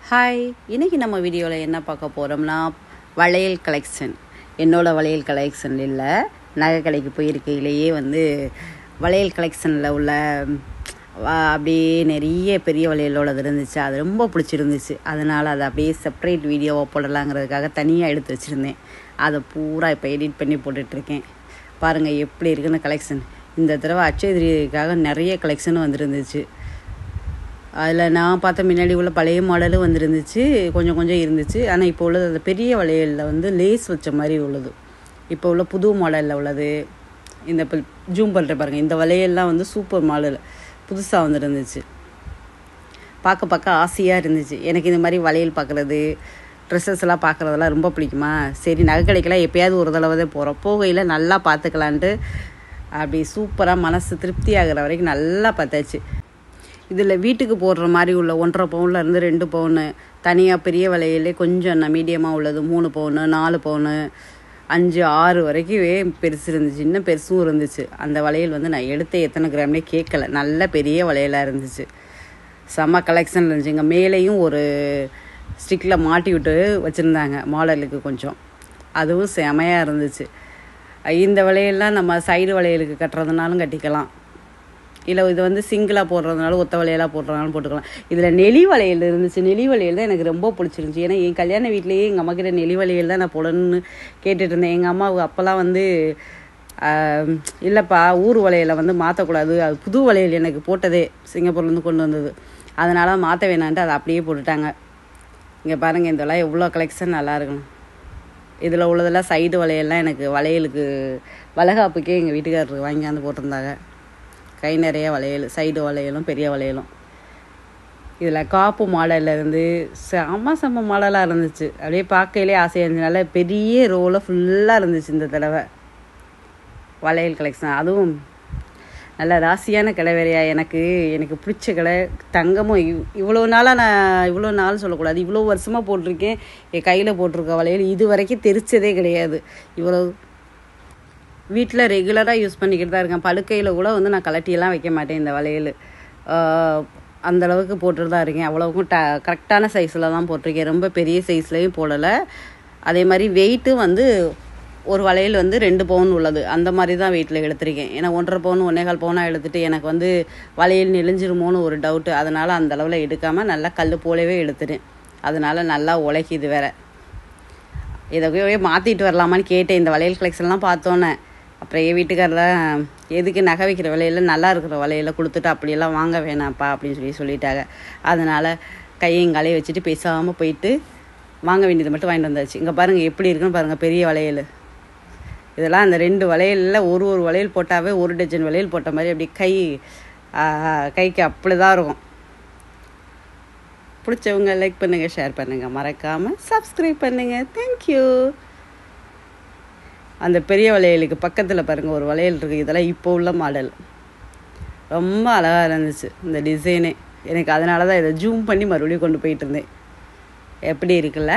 Hi, இன்றைக்கி நம்ம வீடியோவில் என்ன பார்க்க போகிறோம்னா வளையல் கலெக்ஷன். என்னோடய வளையல் கலெக்ஷன் இல்லை, நகை கடைக்கு போயிருக்கையிலேயே வளையல் கலெக்ஷனில் உள்ள அப்படியே நிறைய பெரிய வளையலோடது இருந்துச்சு. அது ரொம்ப பிடிச்சிருந்துச்சு. அதனால் அதை அப்படியே செப்பரேட் வீடியோவாக போடலாங்கிறதுக்காக தனியாக எடுத்து வச்சுருந்தேன். அதை பூரா இப்போ எடிட் பண்ணி போட்டுட்ருக்கேன். பாருங்கள் எப்படி இருக்குன்னு கலெக்ஷன். இந்த தடவை அட்சய திருதிக்காக நிறைய கலெக்ஷனும் வந்துருந்துச்சு. அதில் நான் பார்த்த முன்னாடி உள்ள பழைய மாடலும் வந்துருந்துச்சு, கொஞ்சம் கொஞ்சம் இருந்துச்சு. ஆனால் இப்போ உள்ளது அந்த பெரிய வளையலில் லேஸ் வச்ச மாதிரி உள்ளது. இப்போ உள்ள புது மாடலில் உள்ளது. இந்த இப்போ ஜூம் பண்ணுற பாருங்கள், இந்த வளையல்லாம் சூப்பர் மாடல் புதுசாக வந்துருந்துச்சு. பார்க்க ஆசையாக இருந்துச்சு. எனக்கு இந்த மாதிரி வளையல் பார்க்குறது, ட்ரெஸ்ஸஸ் எல்லாம் பார்க்குறதெல்லாம் ரொம்ப பிடிக்குமா. சரி, நகை கடைக்கெல்லாம் எப்போயாவது ஒரு தடவை தான் போகிறோம், போகையில் நல்லா பார்த்துக்கலான்ட்டு அப்படி சூப்பராக மனசு திருப்தி ஆகிற வரைக்கும் நல்லா பார்த்தாச்சு. இதில் வீட்டுக்கு போடுற மாதிரி உள்ள 1.5 பவுன்லேருந்து 2 பவுனு, தனியாக பெரிய வளையலே கொஞ்சம் மீடியமாக உள்ளது 3 பவுனு 4 பவுனு 5 6 வரைக்கும் பெருசு இருந்துச்சு. இன்னும் பெருசும் இருந்துச்சு. அந்த வளையல் நான் எடுத்த எத்தனை கிராம்னே கேட்கல. நல்ல பெரிய வளையலாக இருந்துச்சு. செம்ம கலெக்ஷன் இருந்துச்சு. இங்கே மேலேயும் ஒரு ஸ்டிக்கில் மாட்டி விட்டு வச்சுருந்தாங்க மாடலுக்கு கொஞ்சம். அதுவும் செமையாக இருந்துச்சு. இந்த வளையல்லாம் நம்ம சைடு வளையலுக்கு கட்டுறதுனாலும் கட்டிக்கலாம், இல்லை இது சிங்கிளாக போடுறதுனால ஒத்த வளையலாக போடுறதுனாலும் போட்டுக்கலாம். இதில் நெளி வளையல் இருந்துச்சு. நெளி வளையல் தான் எனக்கு ரொம்ப பிடிச்சிருந்துச்சி. ஏன்னா என் கல்யாண வீட்லேயே எங்கள் அம்மாக்கிட்ட நெளி வளையல் தான் நான் போடணும்னு கேட்டுட்டு இருந்தேன். எங்கள் அம்மா அப்போல்லாம் இல்லைப்பா, ஊர் வளையலை மாற்றக்கூடாது, அது புது வளையல் எனக்கு போட்டதே சிங்கப்பூர்லேருந்து கொண்டு வந்தது, அதனால் மாற்ற வேணான்ட்டு அதை அப்படியே போட்டுட்டாங்க. இங்கே பாருங்கள், இதெல்லாம் எவ்வளோ கலெக்ஷன் நல்லா இருக்கணும். இதில் உள்ளதெல்லாம் சைடு வளையல்லாம் எனக்கு வளையலுக்கு வளைகாப்புக்கே எங்கள் வீட்டுக்காரருக்கு வாங்கியாந்து போட்டிருந்தாங்க. கை நிறைய வளையல், சைடு வளையலும் பெரிய வளையலும். இதில் காப்பு மாடலில் செம்ம மாடலாக இருந்துச்சு. அப்படியே பார்க்கையிலே ஆசையாக இருந்துச்சு. நல்லா பெரிய ரோவில் ஃபுல்லாக இருந்துச்சு இந்த தடவை வளையல் கலெக்ஷன். அதுவும் நல்ல ராசியான கடை வேறையா. எனக்கு பிடிச்ச கடை. தங்கமும் இவ்வளோ நாள் சொல்லக்கூடாது, இவ்வளோ வருஷமாக போட்டிருக்கேன். என் கையில் போட்டிருக்க வளையல் இது வரைக்கும் தெரிச்சதே கிடையாது. இவ்வளோ வீட்டில் ரெகுலராக யூஸ் பண்ணிக்கிட்டு தான் இருக்கேன். படுக்கையில் கூட நான் கலட்டியெல்லாம் வைக்க மாட்டேன். இந்த வளையல் அந்தளவுக்கு போட்டுட்டு தான் இருக்கேன். அவ்வளோவுக்கும் கரெக்டான சைஸில் தான் போட்டிருக்கேன். ரொம்ப பெரிய சைஸ்லேயும் போடலை. அதே மாதிரி வெயிட்டும் ஒரு வளையல் 2 பவுன் உள்ளது, அந்த மாதிரி தான் வெயிட்டில் எடுத்திருக்கேன். ஏன்னா 1.5 பவுன் 1.25 பவுனாக எடுத்துகிட்டு எனக்கு வளையல் நெளிஞ்சிருமோன்னு ஒரு டவுட்டு. அதனால் அந்த அளவில் எடுக்காமல் நல்லா கல் போலவே எடுத்துட்டேன். அதனால் நல்லா உழைக்கிது வேறு. இதை மாற்றிட்டு வரலாமான்னு கேட்டேன். இந்த வளையல் கலெக்ஷன்லாம் பார்த்தோன்னே அப்புறம் என் வீட்டுக்காரர் எதுக்கு நகை வைக்கிற வளையலில் நல்லா இருக்கிற வளையலில் கொடுத்துட்டு அப்படியெல்லாம் வாங்க வேணாம்ப்பா அப்படின்னு சொல்லிட்டாங்க. அதனால் கையங்காலையை வச்சுட்டு பேசாமல் போயிட்டு வாங்க வேண்டியது மட்டும் வாங்கிட்டு வந்தாச்சு. இங்கே பாருங்கள் எப்படி இருக்குன்னு பாருங்கள், பெரிய வளையல். இதெல்லாம் அந்த 2 வளையலில் ஒரு வளையல் போட்டாவே 1 டஜன் வளையல் போட்ட மாதிரி அப்படி கைக்கு அப்படி தான் இருக்கும். பிடிச்சவங்க லைக் பண்ணுங்கள், ஷேர் பண்ணுங்கள், மறக்காமல் சப்ஸ்கிரைப் பண்ணுங்கள். தேங்க்யூ. அந்த பெரிய வளையலுக்கு பக்கத்தில் பாருங்கள் ஒரு வளையல் இருக்குது. இதெல்லாம் இப்போ உள்ள மாடல். ரொம்ப அழகாக இருந்துச்சு இந்த டிசைனே. எனக்கு அதனால தான் இதை ஜூம் பண்ணி மறுபடியும் கொண்டு போயிட்டு இருந்தேன். எப்படி இருக்குல்ல?